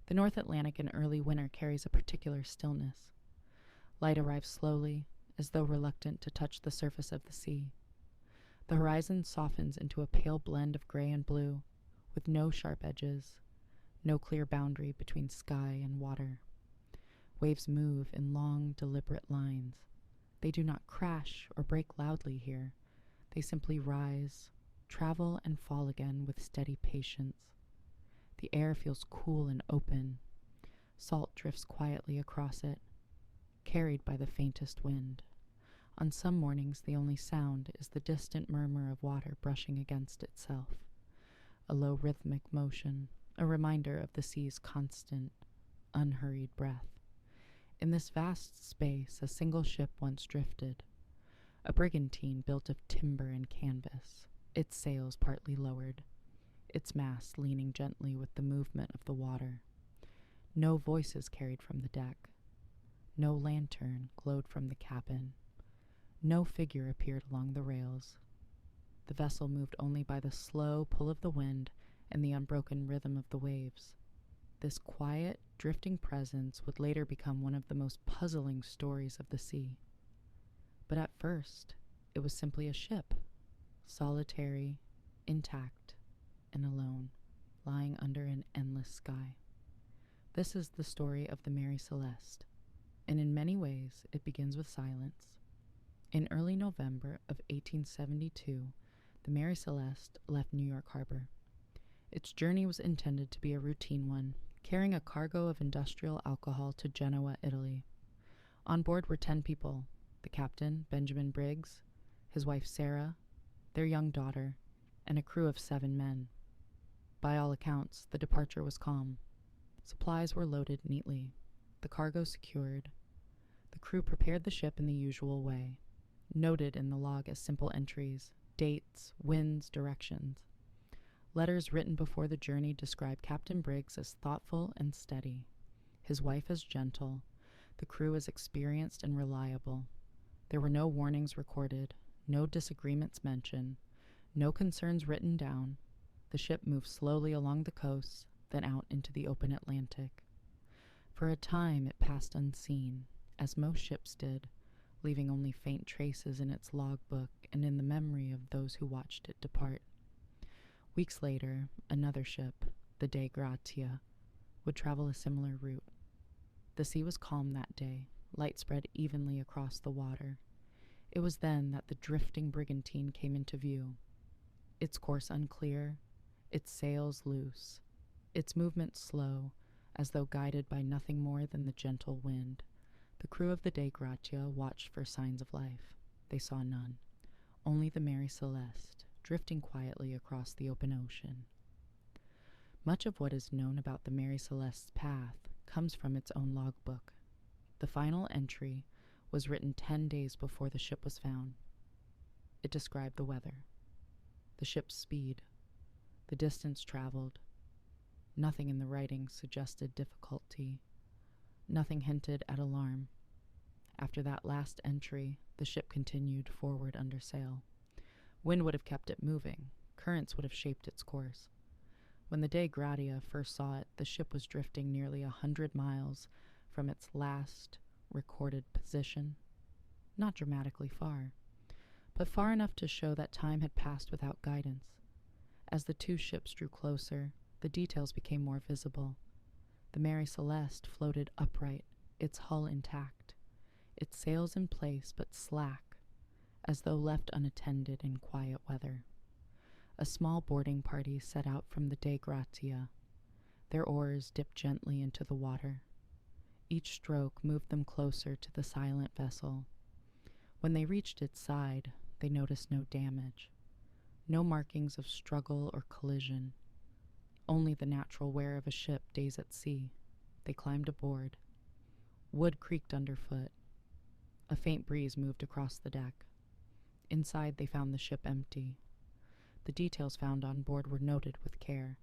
The North Atlantic in early winter carries a particular stillness. Light arrives slowly, as though reluctant to touch the surface of the sea. The horizon softens into a pale blend of gray and blue, with no sharp edges, no clear boundary between sky and water. Waves move in long, deliberate lines. They do not crash or break loudly here. They simply rise, travel, and fall again with steady patience. The air feels cool and open. Salt drifts quietly across it, carried by the faintest wind. On some mornings, the only sound is the distant murmur of water brushing against itself, a low rhythmic motion, a reminder of the sea's constant, unhurried breath. In this vast space, a single ship once drifted, a brigantine built of timber and canvas, its sails partly lowered, its mast leaning gently with the movement of the water. No voices carried from the deck. No lantern glowed from the cabin. No figure appeared along the rails. The vessel moved only by the slow pull of the wind and the unbroken rhythm of the waves. This quiet, drifting presence would later become one of the most puzzling stories of the sea. But at first, it was simply a ship, solitary, intact, and alone, lying under an endless sky. This is the story of the Mary Celeste, and in many ways it begins with silence. In early November of 1872, the Mary Celeste left New York Harbor. Its journey was intended to be a routine one, carrying a cargo of industrial alcohol to Genoa, Italy. On board were 10 people: the captain, Benjamin Briggs, his wife Sarah, their young daughter, and a crew of 7 men. By all accounts, the departure was calm. Supplies were loaded neatly, the cargo secured. The crew prepared the ship in the usual way, noted in the log as simple entries: dates, winds, directions. Letters written before the journey describe Captain Briggs as thoughtful and steady, his wife as gentle, the crew as experienced and reliable. There were no warnings recorded, no disagreements mentioned, no concerns written down. The ship moved slowly along the coast, then out into the open Atlantic. For a time it passed unseen, as most ships did, leaving only faint traces in its logbook and in the memory of those who watched it depart. Weeks later, another ship, the Dei Gratia, would travel a similar route. The sea was calm that day, light spread evenly across the water. It was then that the drifting brigantine came into view, its course unclear, its sails loose, its movement slow, as though guided by nothing more than the gentle wind. The crew of the Dei Gratia watched for signs of life. They saw none, only the Mary Celeste, drifting quietly across the open ocean. Much of what is known about the Mary Celeste's path comes from its own logbook. The final entry was written 10 days before the ship was found. It described the weather, the ship's speed, the distance traveled. Nothing in the writing suggested difficulty. Nothing hinted at alarm. After that last entry, the ship continued forward under sail. Wind would have kept it moving. Currents would have shaped its course. When the Dei Gratia first saw it, the ship was drifting nearly 100 miles from its last recorded position. Not dramatically far, but far enough to show that time had passed without guidance. As the two ships drew closer, the details became more visible. The Mary Celeste floated upright, its hull intact, its sails in place but slack, as though left unattended in quiet weather. A small boarding party set out from the Dei Gratia. Their oars dipped gently into the water. Each stroke moved them closer to the silent vessel. When they reached its side, they noticed no damage, no markings of struggle or collision, only the natural wear of a ship days at sea. They climbed aboard. Wood creaked underfoot. A faint breeze moved across the deck. Inside, they found the ship empty. The details found on board were noted with care.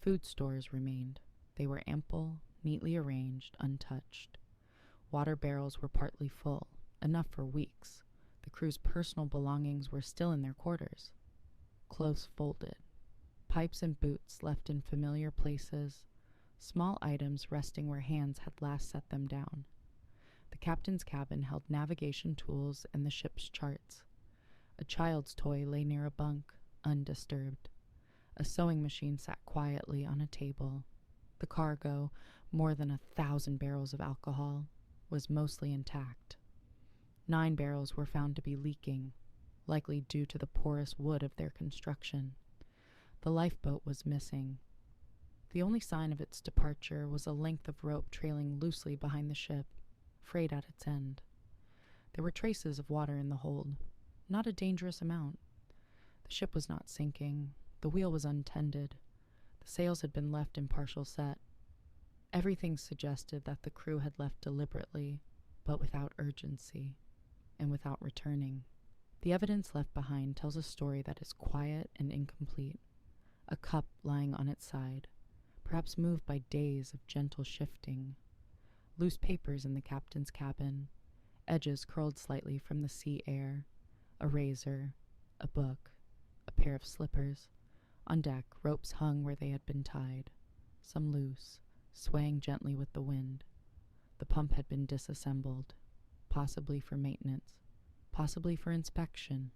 Food stores remained. They were ample, neatly arranged, untouched. Water barrels were partly full, enough for weeks. The crew's personal belongings were still in their quarters, close folded. Pipes and boots left in familiar places, small items resting where hands had last set them down. The captain's cabin held navigation tools and the ship's charts. A child's toy lay near a bunk, undisturbed. A sewing machine sat quietly on a table. The cargo, more than 1,000 barrels of alcohol, was mostly intact. 9 barrels were found to be leaking, likely due to the porous wood of their construction. The lifeboat was missing. The only sign of its departure was a length of rope trailing loosely behind the ship, frayed at its end. There were traces of water in the hold, not a dangerous amount. The ship was not sinking. The wheel was untended. The sails had been left in partial set. Everything suggested that the crew had left deliberately, but without urgency, and without returning. The evidence left behind tells a story that is quiet and incomplete. A cup lying on its side, perhaps moved by days of gentle shifting. Loose papers in the captain's cabin, edges curled slightly from the sea air, a razor, a book, a pair of slippers. On deck, ropes hung where they had been tied, some loose, swaying gently with the wind. The pump had been disassembled, possibly for maintenance, possibly for inspection.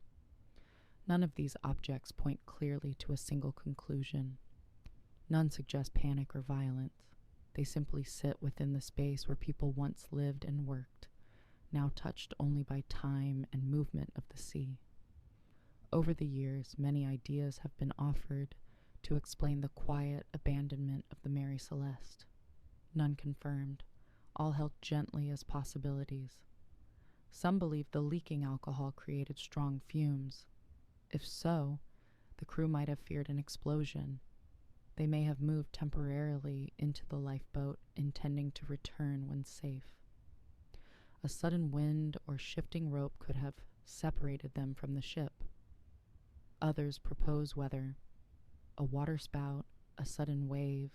None of these objects point clearly to a single conclusion. None suggest panic or violence. They simply sit within the space where people once lived and worked, now touched only by time and movement of the sea. Over the years, many ideas have been offered to explain the quiet abandonment of the Mary Celeste. None confirmed, all held gently as possibilities. Some believe the leaking alcohol created strong fumes. If so, the crew might have feared an explosion. They may have moved temporarily into the lifeboat, intending to return when safe. A sudden wind or shifting rope could have separated them from the ship. Others propose weather, a waterspout, a sudden wave,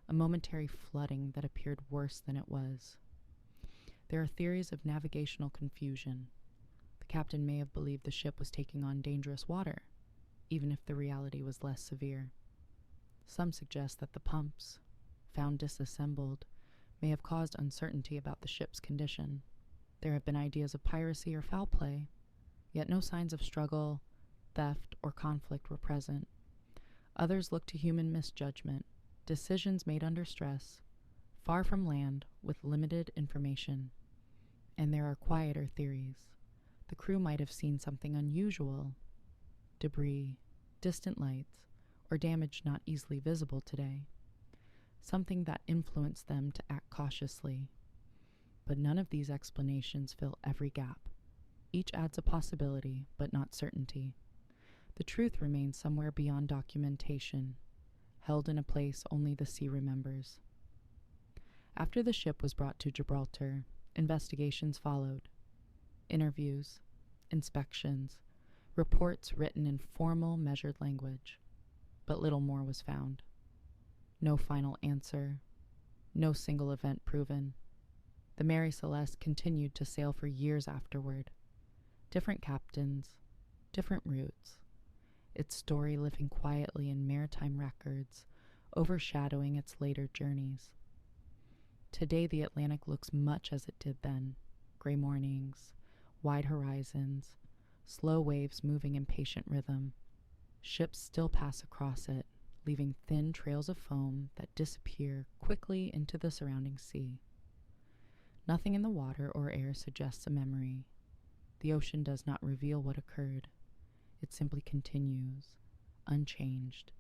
a momentary flooding that appeared worse than it was. There are theories of navigational confusion. The captain may have believed the ship was taking on dangerous water, even if the reality was less severe. Some suggest that the pumps, found disassembled, may have caused uncertainty about the ship's condition. There have been ideas of piracy or foul play, yet no signs of struggle, theft, or conflict were present. Others look to human misjudgment, decisions made under stress, far from land, with limited information. And there are quieter theories. The crew might have seen something unusual, debris, distant lights, or damage not easily visible today, something that influenced them to act cautiously. But none of these explanations fill every gap. Each adds a possibility, but not certainty. The truth remains somewhere beyond documentation, held in a place only the sea remembers. After the ship was brought to Gibraltar, investigations followed. Interviews, inspections, reports written in formal, measured language. But little more was found. No final answer, no single event proven. The Mary Celeste continued to sail for years afterward. Different captains, different routes. Its story living quietly in maritime records, overshadowing its later journeys. Today the Atlantic looks much as it did then. Gray mornings, wide horizons, slow waves moving in patient rhythm. Ships still pass across it, leaving thin trails of foam that disappear quickly into the surrounding sea. Nothing in the water or air suggests a memory. The ocean does not reveal what occurred. It simply continues, unchanged,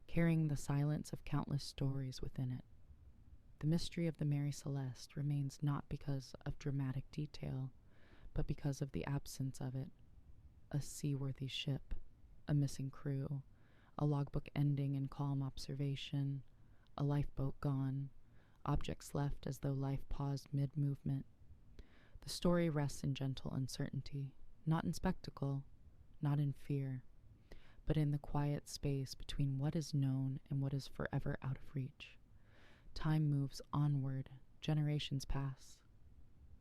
carrying the silence of countless stories within it. The mystery of the Mary Celeste remains not because of dramatic detail, but because of the absence of it. A seaworthy ship, a missing crew, a logbook ending in calm observation, a lifeboat gone, objects left as though life paused mid-movement. The story rests in gentle uncertainty, not in spectacle, not in fear, but in the quiet space between what is known and what is forever out of reach. Time moves onward, generations pass.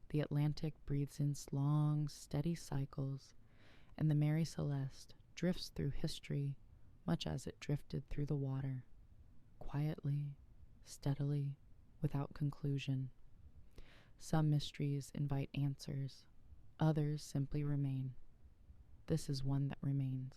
The Atlantic breathes in long, steady cycles, and the Mary Celeste drifts through history much as it drifted through the water, quietly, steadily, without conclusion. Some mysteries invite answers, others simply remain. This is one that remains.